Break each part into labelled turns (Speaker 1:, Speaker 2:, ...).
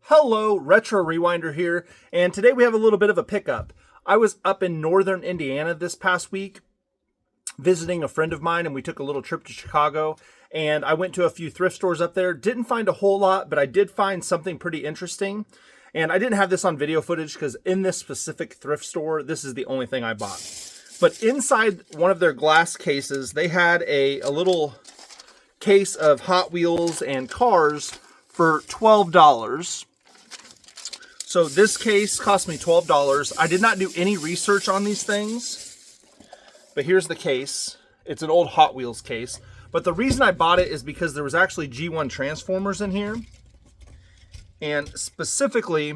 Speaker 1: Hello, Retro Rewinder here, and today we have a little bit of a pickup. I was up in northern Indiana this past week visiting a friend of mine, and we took a little trip to Chicago, and I went to a few thrift stores up there. Didn't find a whole lot, but I did find something pretty interesting, and I didn't have this on video footage because in this specific thrift store, this is the only thing I bought. But inside one of their glass cases, they had a little case of Hot Wheels and cars for $12. So this case cost me $12. I did not do any research on these things, but here's the case. It's an old Hot Wheels case. But the reason I bought it is because there was actually G1 Transformers in here. And specifically,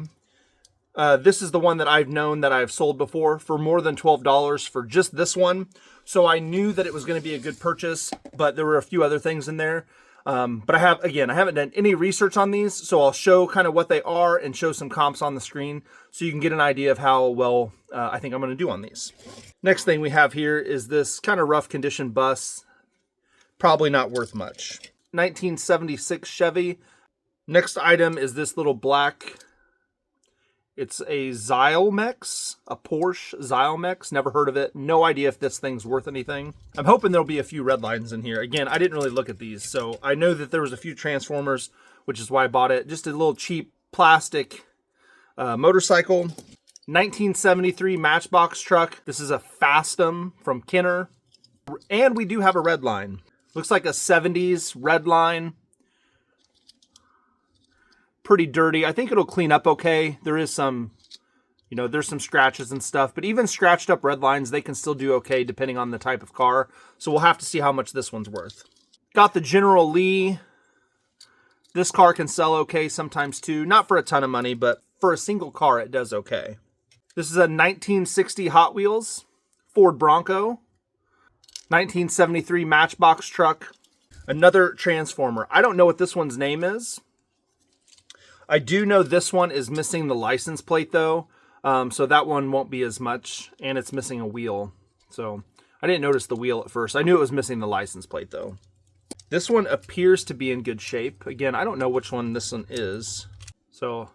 Speaker 1: this is the one that I've known that I've sold before for more than $12 for just this one. So I knew that it was going to be a good purchase, but there were a few other things in there. But I haven't done any research on these, so I'll show kind of what they are and show some comps on the screen so you can get an idea of how well I think I'm going to do on these. Next thing we have here is this kind of rough condition bus. Probably not worth much. 1976 Chevy. Next item is this little black. It's a Zylemex, a Porsche Zylemex. Never heard of it. No idea if this thing's worth anything. I'm hoping there'll be a few red lines in here. Again, I didn't really look at these, so I know that there was a few Transformers, which is why I bought it. Just a little cheap plastic motorcycle. 1973 Matchbox truck. This is a Fastum from Kenner. And we do have a red line. Looks like a 70s red line. Pretty dirty. I think it'll clean up okay. There is some, there's some scratches and stuff, but even scratched up red lines, they can still do okay depending on the type of car. So we'll have to see how much this one's worth. Got the General Lee. This car can sell okay sometimes too. Not for a ton of money, but for a single car, it does okay. This is a 1960 Hot Wheels Ford Bronco. 1973 Matchbox truck. Another Transformer. I don't know what this one's name is. I do know this one is missing the license plate though, so that one won't be as much, and it's missing a wheel. So I didn't notice the wheel at first. I knew it was missing the license plate though. This one appears to be in good shape. Again, I don't know which one this one is. So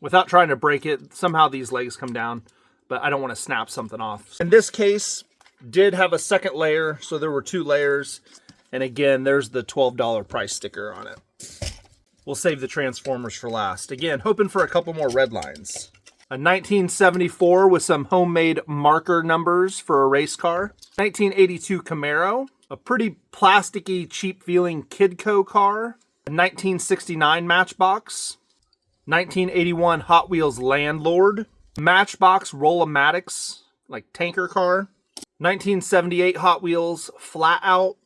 Speaker 1: without trying to break it, somehow these legs come down, but I don't want to snap something off. In this case, did have a second layer, so there were 2 layers. And again, there's the $12 price sticker on it. We'll save the Transformers for last. Again, hoping for a couple more red lines. A 1974 with some homemade marker numbers for a race car. 1982 Camaro. A pretty plasticky, cheap-feeling Kidco car. A 1969 Matchbox. 1981 Hot Wheels Landlord. Matchbox Roll-O-Matics, like tanker car. 1978 Hot Wheels Flat Out.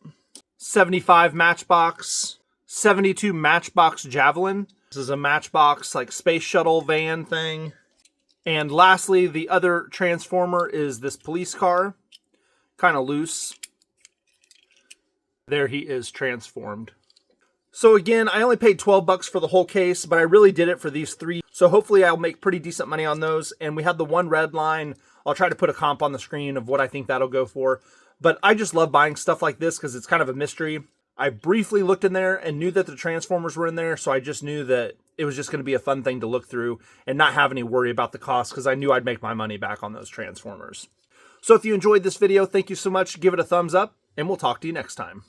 Speaker 1: 75 Matchbox. 72 Matchbox Javelin. This is a Matchbox like space shuttle van thing. And lastly, the other Transformer is this police car. Kind of loose. There he is transformed. So again, I only paid $12 for the whole case, but I really did it for these 3. So hopefully I'll make pretty decent money on those. And we have the one red line. I'll try to put a comp on the screen of what I think that'll go for. But I just love buying stuff like this because it's kind of a mystery. I briefly looked in there and knew that the Transformers were in there, so I just knew that it was just going to be a fun thing to look through and not have any worry about the cost because I knew I'd make my money back on those Transformers. So if you enjoyed this video, thank you so much. Give it a thumbs up, and we'll talk to you next time.